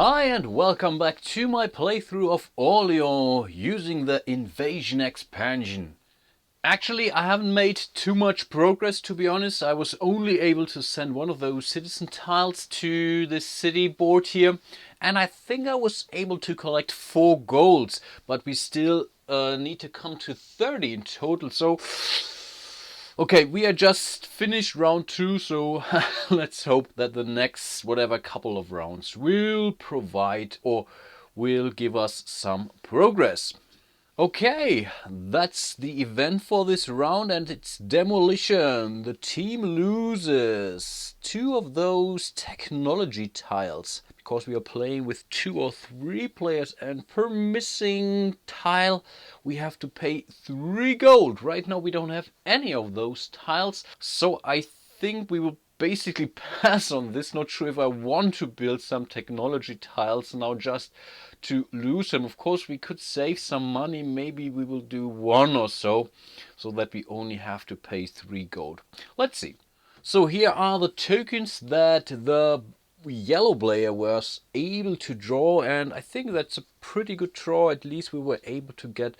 Hi and welcome back to my playthrough of Orleans using the Invasion expansion. Actually, I haven't made too much progress, to be honest. I was only able to send one of those citizen tiles to the city board here, and I think I was able to collect 4 golds, but we still need to come to 30 in total. So okay, we are just finished round 2, so let's hope that the next whatever couple of rounds will provide or will give us some progress. Okay, that's the event for this round, and it's demolition. The team loses 2 of those technology tiles because we are playing with 2 or 3 players, and per missing tile we have to pay 3 gold. Right now we don't have any of those tiles, so I think we will basically pass on this. Not sure if I want to build some technology tiles now just to lose them. Of course we could save some money. Maybe we will do 1 or so that we only have to pay 3 gold. Let's see. So here are the tokens that the yellow player was able to draw, and I think that's a pretty good draw. At least we were able to get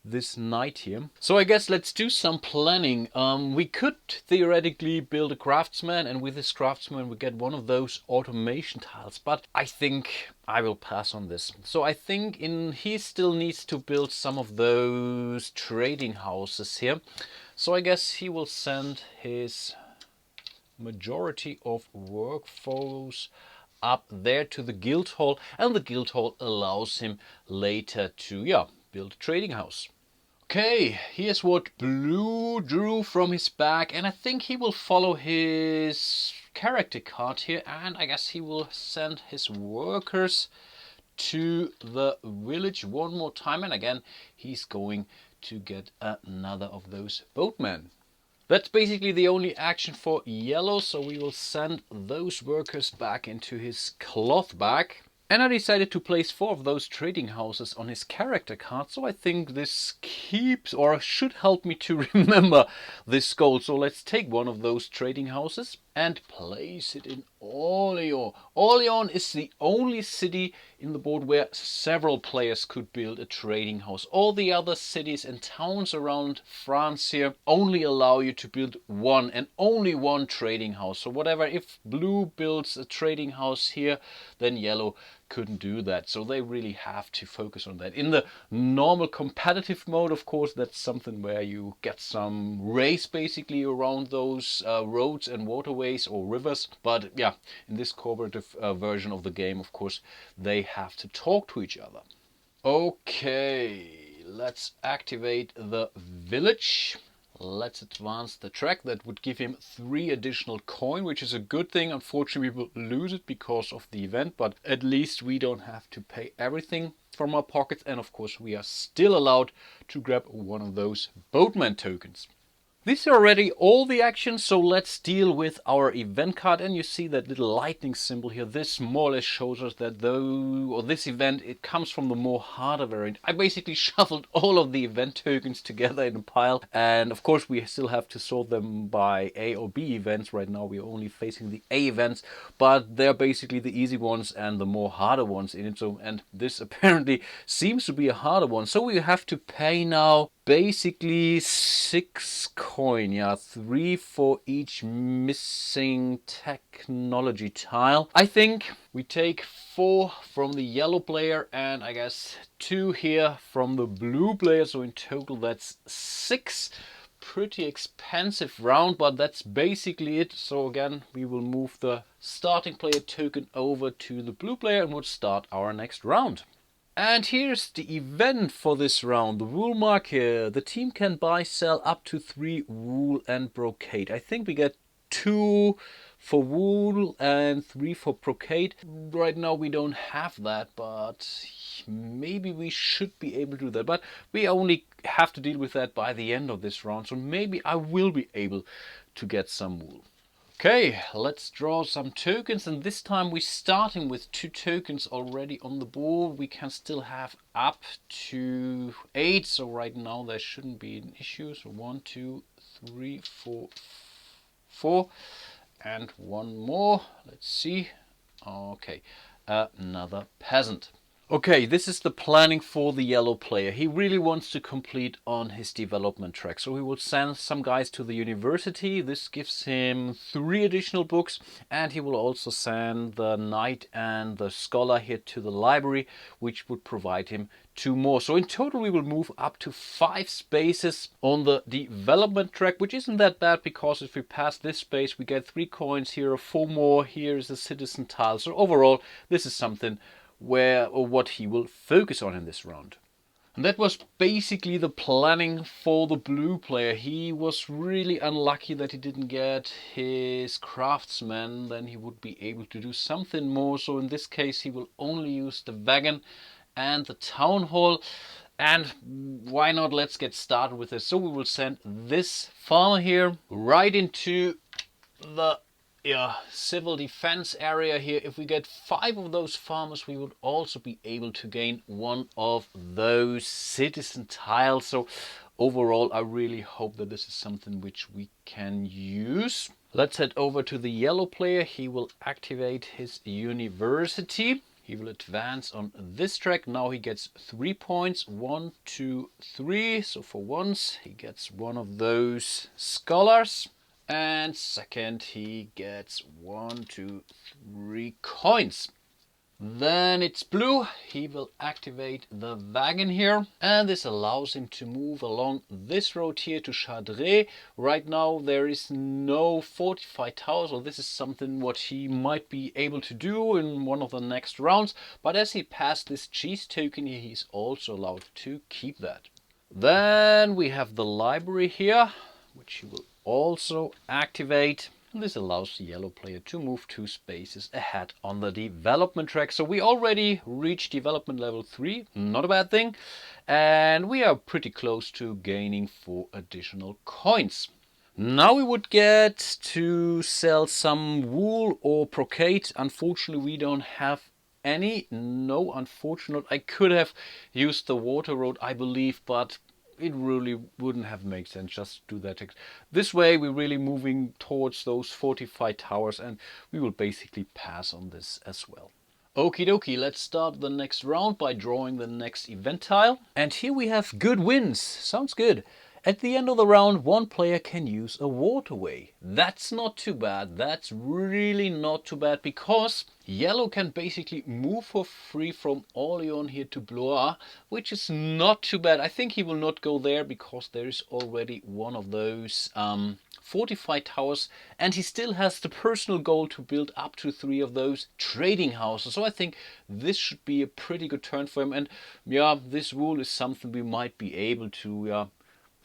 this knight here. So I guess let's do some planning. We could theoretically build a craftsman, and with this craftsman we get one of those automation tiles, but I think I will pass on this. So I think he still needs to build some of those trading houses here. So I guess he will send his majority of workforce up there to the guild hall, and the guild hall allows him later to build a trading house. Okay, here's what blue drew from his bag, and I think he will follow his character card here, and I guess he will send his workers to the village one more time, and again he's going to get another of those boatmen. That's basically the only action for yellow, so we will send those workers back into his cloth bag. And I decided to place 4 of those trading houses on his character card, so I think this keeps or should help me to remember this goal. So let's take one of those trading houses and place it in Orleans. Orleans is the only city in the board where several players could build a trading house. All the other cities and towns around France here only allow you to build 1 and only 1 trading house. So whatever, if blue builds a trading house here, then yellow couldn't do that. So they really have to focus on that. In the normal competitive mode, of course, that's something where you get some race basically around those roads and waterways or rivers. But yeah, in this cooperative version of the game, of course, they have to talk to each other. Okay, let's activate the village. Let's advance the track. That would give him 3 additional coin, which is a good thing. Unfortunately, we will lose it because of the event, but at least we don't have to pay everything from our pockets. And of course, we are still allowed to grab one of those boatman tokens. These are already all the actions, so let's deal with our event card. And you see that little lightning symbol here. This more or less shows us that this event, it comes from the more harder variant. I basically shuffled all of the event tokens together in a pile, and of course we still have to sort them by A or B events. Right now we're only facing the A events, but they're basically the easy ones and the more harder ones in it. So, and this apparently seems to be a harder one, so we have to pay now basically 6 coin, 3 for each missing technology tile. I think we take 4 from the yellow player and I guess 2 here from the blue player, so in total that's 6. Pretty expensive round, but that's basically it. So again, we will move the starting player token over to the blue player and we'll start our next round. And here's the event for this round, the wool market. The team can buy, sell up to 3 wool and brocade. I think we get 2 for wool and 3 for brocade. Right now we don't have that, but maybe we should be able to do that. But we only have to deal with that by the end of this round, so maybe I will be able to get some wool. Okay, let's draw some tokens, and this time we're starting with 2 tokens already on the board. We can still have up to 8, so right now there shouldn't be an issue. So 1, 2, 3, 4, 4, and 1 more. Let's see. Okay, another peasant. Okay, this is the planning for the yellow player. He really wants to complete on his development track. So he will send some guys to the university. This gives him 3 additional books. And he will also send the knight and the scholar here to the library, which would provide him 2 more. So in total we will move up to 5 spaces on the development track, which isn't that bad, because if we pass this space we get 3 coins here, 4 more. Here is a citizen tile. So overall this is something what he will focus on in this round. And that was basically the planning for the blue player. He was really unlucky that he didn't get his craftsman. Then he would be able to do something more. So in this case he will only use the wagon and the town hall. And why not, let's get started with this. So we will send this farmer here right into the civil defense area here. If we get 5 of those farmers, we would also be able to gain 1 of those citizen tiles. So overall I really hope that this is something which we can use. Let's head over to the yellow player. He will activate his university. He will advance on this track. Now he gets 3 points. 1, 2, 3. So for once he gets 1 of those scholars. And second, he gets 1, 2, 3 coins. Then it's blue. He will activate the wagon here. And this allows him to move along this road here to Chadré. Right now there is no fortified tower, so this is something what he might be able to do in one of the next rounds. But as he passed this cheese token here, he's also allowed to keep that. Then we have the library here, which he will also activate. This allows the yellow player to move 2 spaces ahead on the development track. So we already reached development level 3, not a bad thing. And we are pretty close to gaining 4 additional coins. Now we would get to sell some wool or brocade. Unfortunately we don't have any. No, unfortunate. I could have used the water road, I believe, but it really wouldn't have made sense just to do that. This way we're really moving towards those fortified towers, and we will basically pass on this as well. Okie dokie, let's start the next round by drawing the next event tile. And here we have good wins. Sounds good. At the end of the round, 1 player can use a waterway. That's not too bad. That's really not too bad, because yellow can basically move for free from Orleans here to Blois, which is not too bad. I think he will not go there because there is already 1 of those fortified towers, and he still has the personal goal to build up to 3 of those trading houses. So I think this should be a pretty good turn for him. And yeah, this wool is something we might be able to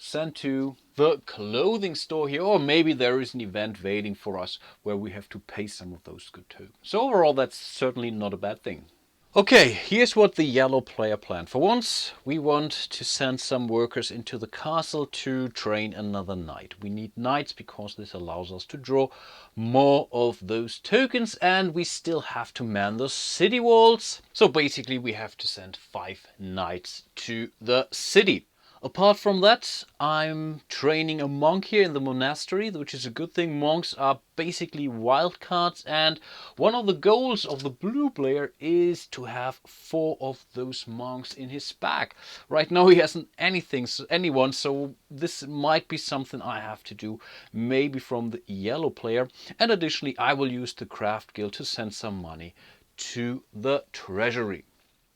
send to the clothing store here, or maybe there is an event waiting for us where we have to pay some of those good tokens. So overall that's certainly not a bad thing. Okay, here's what the yellow player planned. For once we want to send some workers into the castle to train another knight. We need knights because this allows us to draw more of those tokens, and we still have to man the city walls. So basically we have to send 5 knights to the city. Apart from that, I'm training a monk here in the monastery, which is a good thing. Monks are basically wildcards, and one of the goals of the blue player is to have 4 of those monks in his pack. Right now he hasn't anyone, so this might be something I have to do maybe from the yellow player. And additionally I will use the craft guild to send some money to the treasury.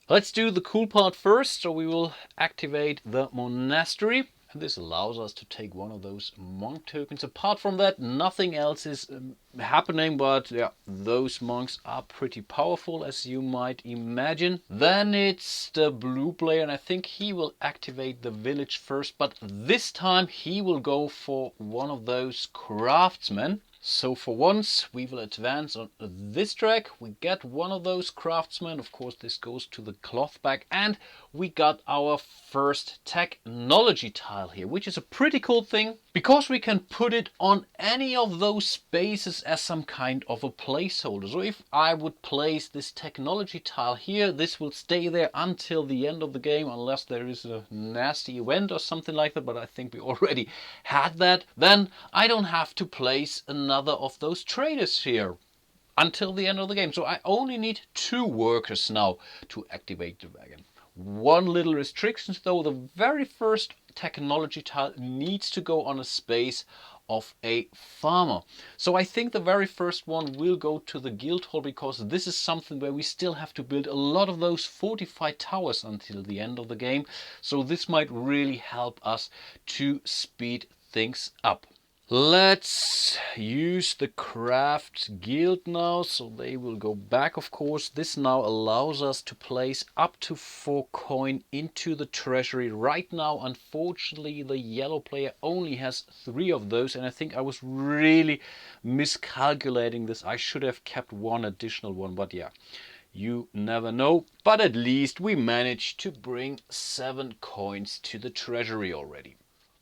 Let's do the cool part first. So we will activate the monastery, and this allows us to take 1 of those monk tokens. Apart from that, nothing else is happening, but yeah, those monks are pretty powerful, as you might imagine. Then it's the blue player, and I think he will activate the village first, but this time he will go for 1 of those craftsmen. So for once we will advance on this track. We get 1 of those craftsmen. Of course this goes to the cloth bag, and we got our first technology tile here, which is a pretty cool thing because we can put it on any of those spaces as some kind of a placeholder. So if I would place this technology tile here, this will stay there until the end of the game, unless there is a nasty event or something like that, but I think we already had that. Then I don't have to place another of those traders here. until the end of the game. So I only need 2 workers now to activate the wagon. One little restriction though, the very first technology tile needs to go on a space of a farmer. So I think the very first one will go to the guild hall, because this is something where we still have to build a lot of those fortified towers until the end of the game. So this might really help us to speed things up. Let's use the craft guild now, so they will go back, of course. This now allows us to place up to 4 coin into the treasury. Right now, unfortunately, the yellow player only has 3 of those, and I think I was really miscalculating this. I should have kept 1 additional one, but yeah, you never know. But at least we managed to bring 7 coins to the treasury already.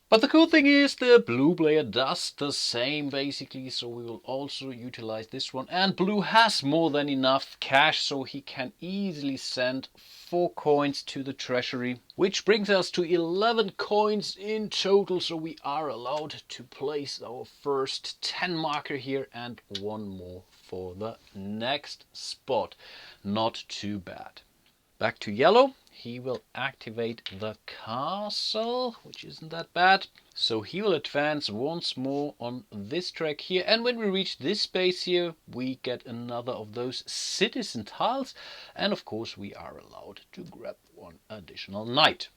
But the cool thing is the blue player does the same basically, so we will also utilize this one. And blue has more than enough cash, so he can easily send 4 coins to the treasury, which brings us to 11 coins in total. So we are allowed to place our first 10 marker here and 1 more for the next spot. Not too bad. Back to yellow. He will activate the castle, which isn't that bad. So he will advance once more on this track here. And when we reach this space here, we get another of those citizen tiles. And of course, we are allowed to grab 1 additional knight.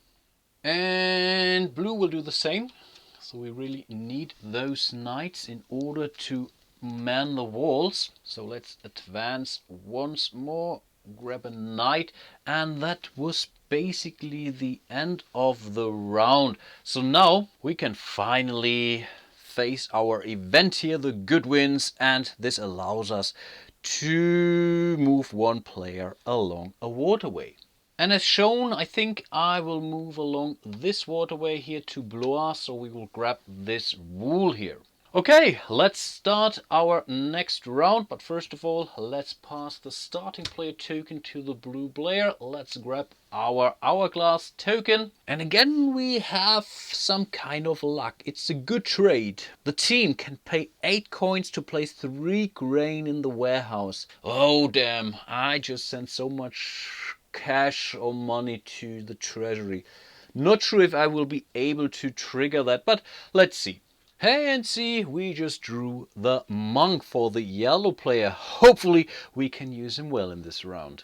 And blue will do the same. So we really need those knights in order to man the walls. So let's advance once more. Grab a knight, and that was basically the end of the round. So now we can finally face our event here, the good wins, and this allows us to move 1 player along a waterway. And as shown, I think I will move along this waterway here to Blois, so we will grab this wool here. Okay, let's start our next round, but first of all, let's pass the starting player token to the blue player. Let's grab our hourglass token. And again, we have some kind of luck. It's a good trade. The team can pay 8 coins to place 3 grain in the warehouse. Oh, damn, I just sent so much cash or money to the treasury. Not sure if I will be able to trigger that, but let's see. Hey, and see, we just drew the monk for the yellow player. Hopefully we can use him well in this round.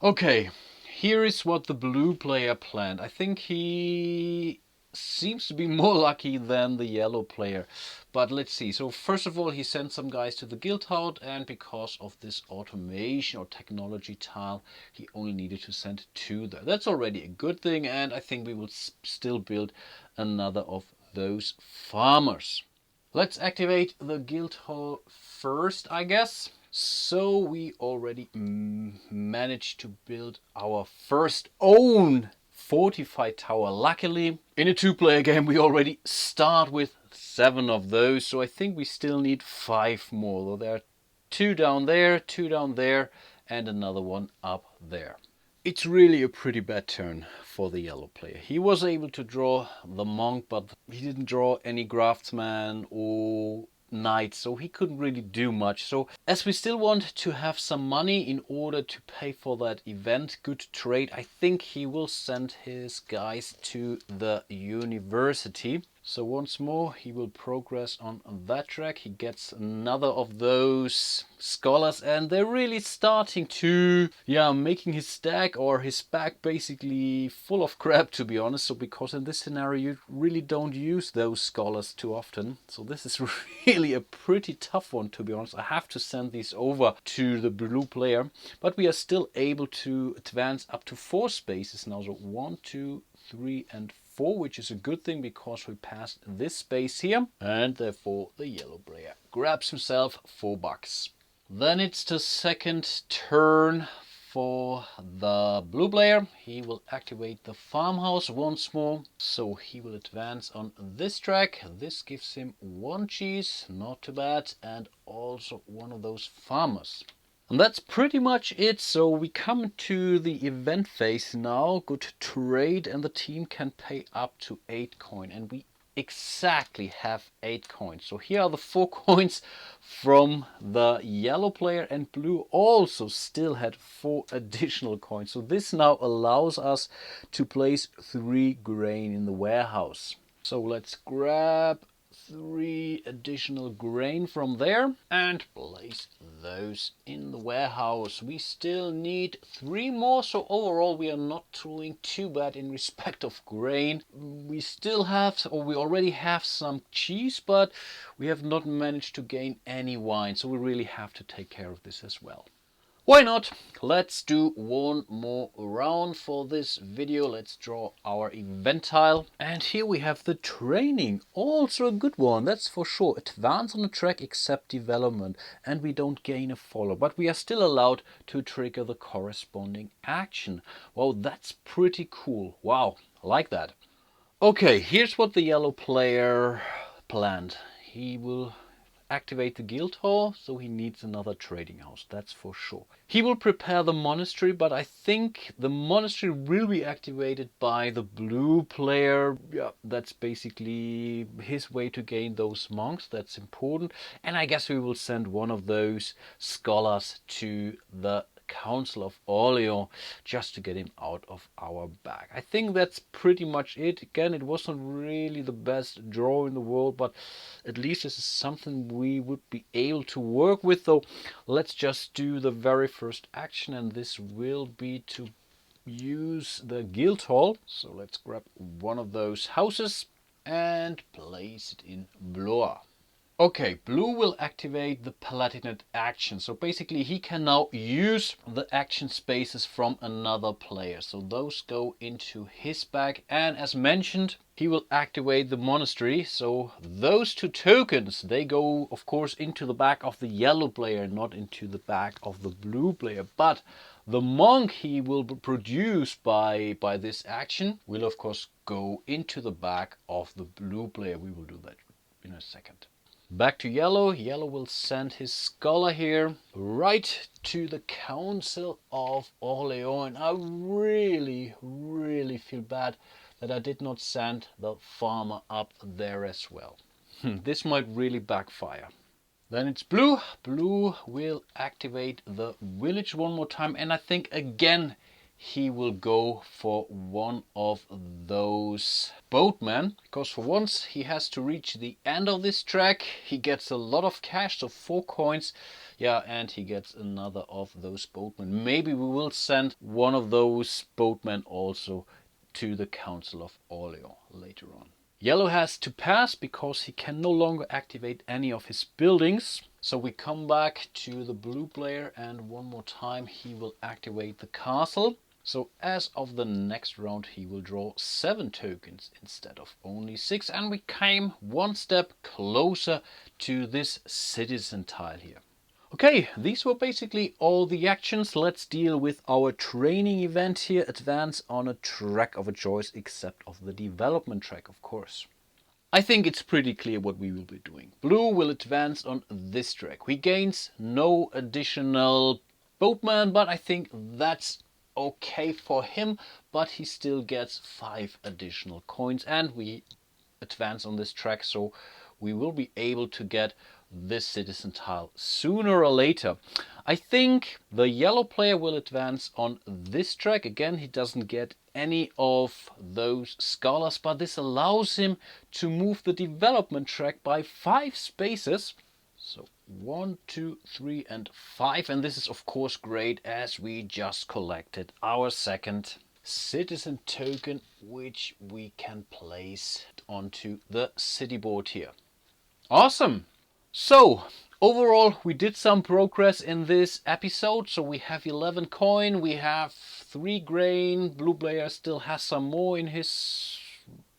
Okay, here is what the blue player planned. I think he seems to be more lucky than the yellow player. But let's see. So first of all, he sent some guys to the guild hall, and because of this automation or technology tile, he only needed to send 2 there. That's already a good thing, and I think we will still build another of those farmers. Let's activate the guild hall first, I guess. So we already managed to build our first own fortified tower. Luckily, in a 2-player game, we already start with 7 of those. So I think we still need 5 more. Though there are 2 down there, 2 down there, and another one up there. It's really a pretty bad turn for the yellow player. He was able to draw the monk, but he didn't draw any craftsman or knight, so he couldn't really do much. So as we still want to have some money in order to pay for that event, good trade, I think he will send his guys to the university. So once more, he will progress on that track. He gets another of those scholars, and they're really starting to, making his stack or his back basically full of crap, to be honest. So because in this scenario, you really don't use those scholars too often. So this is really a pretty tough one, to be honest. I have to send these over to the blue player, but we are still able to advance up to 4 spaces now. So 1, 2, 3, and 4, which is a good thing because we passed this space here, and therefore the yellow player grabs himself 4 bucks. Then it's the second turn for the blue player. He will activate the farmhouse once more, so he will advance on this track. This gives him 1 cheese, not too bad, and also 1 of those farmers. And that's pretty much it. So we come to the event phase now. Good trade, and the team can pay up to 8 coin. And we exactly have 8 coins. So here are the 4 coins from the yellow player, and blue also still had 4 additional coins. So this now allows us to place 3 grain in the warehouse. So let's grab 3 additional grain from there and place those in the warehouse. We still need 3 more, so overall we are not doing too bad in respect of grain. We still have, or we already have some cheese, but we have not managed to gain any wine, so we really have to take care of this as well. Why not? Let's do one more round for this video. Let's draw our event tile. And here we have the training. Also a good one, that's for sure. Advance on the track except development. And we don't gain a follow. But we are still allowed to trigger the corresponding action. Wow, that's pretty cool. Wow, I like that. Okay, here's what the yellow player planned. He will activate the guild hall, so he needs another trading house, that's for sure. He will prepare the monastery, but I think the monastery will be activated by the blue player. Yeah, that's basically his way to gain those monks, that's important. And I guess we will send one of those scholars to the Council of Orleans just to get him out of our bag. I think that's pretty much it. Again, it wasn't really the best draw in the world, but at least this is something we would be able to work with. So let's just do the very first action, and this will be to use the guild hall. So let's grab one of those houses and place it in Blois. Okay, blue will activate the Palatinate action. So basically he can now use the action spaces from another player. So those go into his bag, and as mentioned, he will activate the monastery. So those 2 tokens, they go of course into the bag of the yellow player, not into the bag of the blue player. But the monk he will produce by this action will of course go into the bag of the blue player. We will do that in a second. Back to yellow. Yellow will send his scholar here right to the Council of Orleans. And I really feel bad that I did not send the farmer up there as well. This might really backfire. Then it's blue. Blue will activate the village one more time, and I think again he will go for one of those boatmen, because for once he has to reach the end of this track. He gets a lot of cash, so 4 coins. Yeah, and he gets another of those boatmen. Maybe we will send one of those boatmen also to the Council of Orleans later on. Yellow has to pass because he can no longer activate any of his buildings. So we come back to the blue player, and one more time he will activate the castle. So as of the next round he will draw 7 tokens instead of only 6, and we came one step closer to this citizen tile here. Okay, these were basically all the actions. Let's deal with our training event here. Advance on a track of a choice except of the development track, of course. I think it's pretty clear what we will be doing. Blue will advance on this track. He gains no additional boatman, but I think that's okay for him. But he still gets 5 additional coins, and we advance on this track, so we will be able to get this citizen tile sooner or later. I think the yellow player will advance on this track. Again, he doesn't get any of those scholars, but this allows him to move the development track by 5 spaces. So 1, 2, 3 and 5, and this is of course great as we just collected our second citizen token, which we can place onto the city board here. Awesome! So overall we did some progress in this episode. So we have 11 coin, we have 3 grain, blue player still has some more in his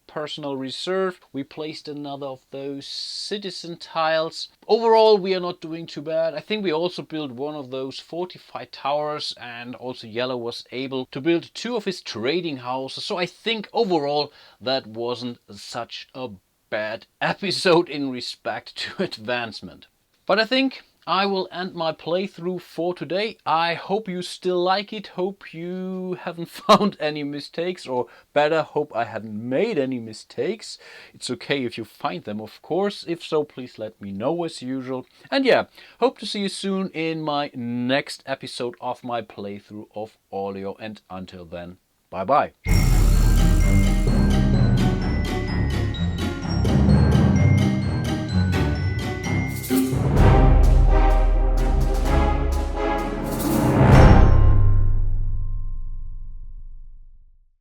personal reserve. We placed another of those citizen tiles. Overall we are not doing too bad. I think we also built one of those fortified towers, and also yellow was able to build 2 of his trading houses. So I think overall that wasn't such a bad episode in respect to advancement. But I think I will end my playthrough for today. I hope you still like it. Hope you haven't found any mistakes, or better, hope I hadn't made any mistakes. It's okay if you find them, of course. If so, please let me know as usual. And yeah, hope to see you soon in my next episode of my playthrough of Olio. And until then, bye bye.